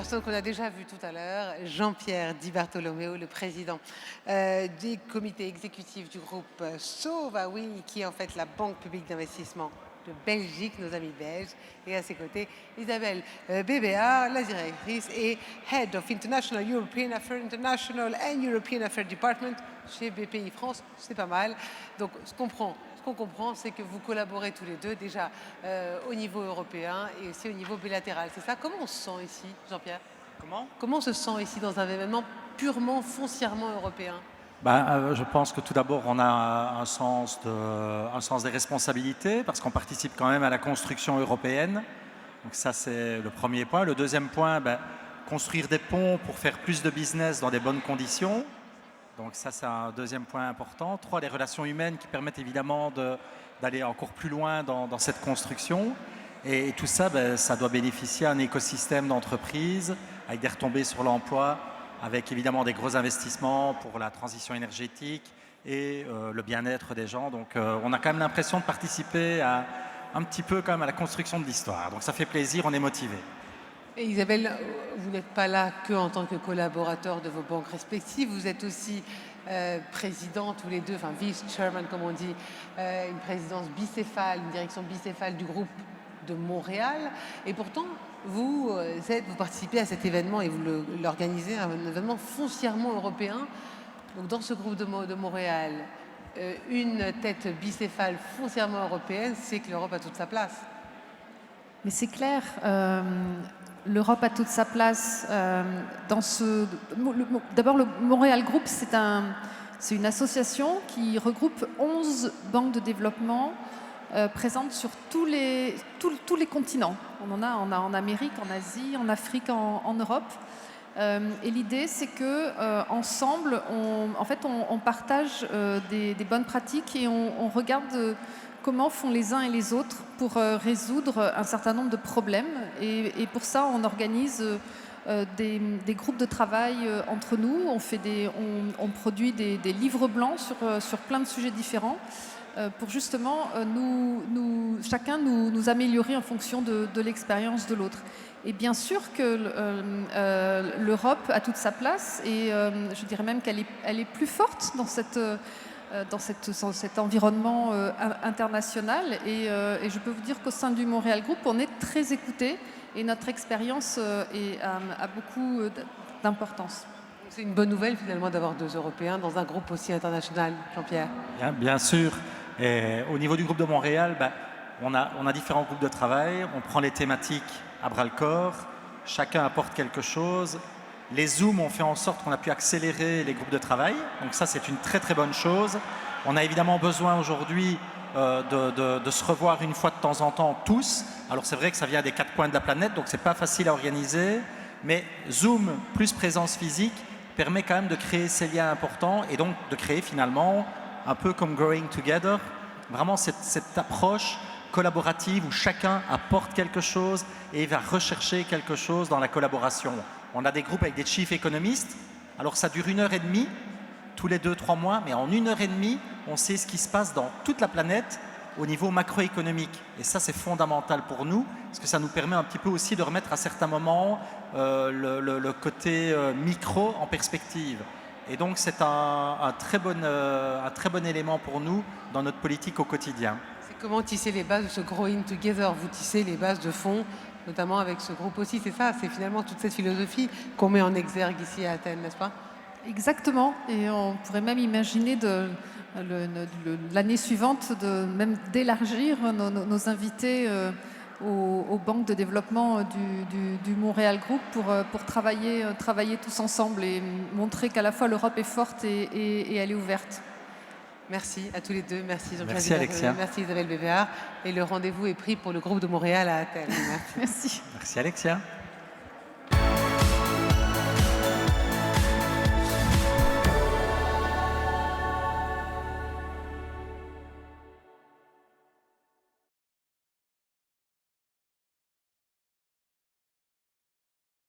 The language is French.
personne qu'on a déjà vue tout à l'heure, Jean-Pierre Di Bartolomeo, le président du comité exécutif du groupe Sova, oui, qui est en fait la banque publique d'investissement de Belgique, nos amis belges, et à ses côtés, Isabelle Bébéa, la directrice et Head of International European Affairs International and European Affairs Department chez BPI France. C'est pas mal. Donc, ce qu'on comprend, c'est que vous collaborez tous les deux déjà au niveau européen et aussi au niveau bilatéral. C'est ça? Comment on se sent ici, Jean-Pierre? Comment on se sent ici dans un événement purement foncièrement européen? Je pense que tout d'abord, on a un sens des responsabilités parce qu'on participe quand même à la construction européenne. Donc ça, c'est le premier point. Le deuxième point, construire des ponts pour faire plus de business dans des bonnes conditions. Donc ça, c'est un deuxième point important. 3, les relations humaines qui permettent évidemment d'aller encore plus loin dans cette construction. Et tout ça, ça doit bénéficier à un écosystème d'entreprises avec des retombées sur l'emploi, avec évidemment des gros investissements pour la transition énergétique et le bien-être des gens. Donc on a quand même l'impression de participer un petit peu quand même à la construction de l'histoire. Donc ça fait plaisir, on est motivé. Et Isabelle, vous n'êtes pas là que en tant que collaborateur de vos banques respectives, vous êtes aussi président tous les deux, enfin vice-chairman comme on dit, une présidence bicéphale, une direction bicéphale du groupe de Montréal. Et pourtant, vous participez à cet événement et vous l'organisez, un événement foncièrement européen. Donc dans ce groupe de Montréal, une tête bicéphale foncièrement européenne, c'est que l'Europe a toute sa place. Mais c'est clair, l'Europe a toute sa place dans ce... D'abord, le Montréal Group, c'est une association qui regroupe 11 banques de développement présentes sur tous les continents. On en a en Amérique, en Asie, en Afrique, en Europe. Et l'idée, c'est que ensemble, on partage des bonnes pratiques et on regarde comment font les uns et les autres pour résoudre un certain nombre de problèmes. Et pour ça, on organise des groupes de travail entre nous. On produit des livres blancs sur plein de sujets différents pour justement chacun nous améliorer en fonction de l'expérience de l'autre. Et bien sûr que l'Europe a toute sa place et je dirais même qu'elle est plus forte dans cet environnement international. Et je peux vous dire qu'au sein du Montréal Group, on est très écoutés et notre expérience a beaucoup d'importance. C'est une bonne nouvelle finalement d'avoir 2 Européens dans un groupe aussi international, Jean-Pierre. Bien sûr. Et au niveau du groupe de Montréal, on a différents groupes de travail. On prend les thématiques à bras-le-corps. Chacun apporte quelque chose. Les Zooms ont fait en sorte qu'on a pu accélérer les groupes de travail. Donc ça, c'est une très très bonne chose. On a évidemment besoin aujourd'hui de se revoir une fois de temps en temps tous. Alors c'est vrai que ça vient des 4 coins de la planète, donc c'est pas facile à organiser. Mais Zoom plus présence physique permet quand même de créer ces liens importants et donc de créer finalement, un peu comme Growing Together, vraiment cette approche collaborative où chacun apporte quelque chose et va rechercher quelque chose dans la collaboration. On a des groupes avec des chief économistes, alors ça dure 1h30, tous les 2-3 mois, mais en 1h30, on sait ce qui se passe dans toute la planète au niveau macroéconomique. Et ça, c'est fondamental pour nous, parce que ça nous permet un petit peu aussi de remettre à certains moments le côté micro en perspective. Et donc, c'est un très bon élément pour nous dans notre politique au quotidien. C'est comment tisser les bases de ce Growing Together. Vous tissez les bases de fond, notamment avec ce groupe aussi. C'est ça, c'est finalement toute cette philosophie qu'on met en exergue ici à Athènes, n'est-ce pas? Exactement. Et on pourrait même imaginer l'année suivante même d'élargir nos invités aux banques de développement du Montréal Group pour travailler tous ensemble et montrer qu'à la fois l'Europe est forte et elle est ouverte. Merci à tous les deux. Merci Jean-Pierre. Merci Alexia. Merci Isabelle Bébéard. Et le rendez-vous est pris pour le groupe de Montréal à Athènes. Merci. Merci Alexia.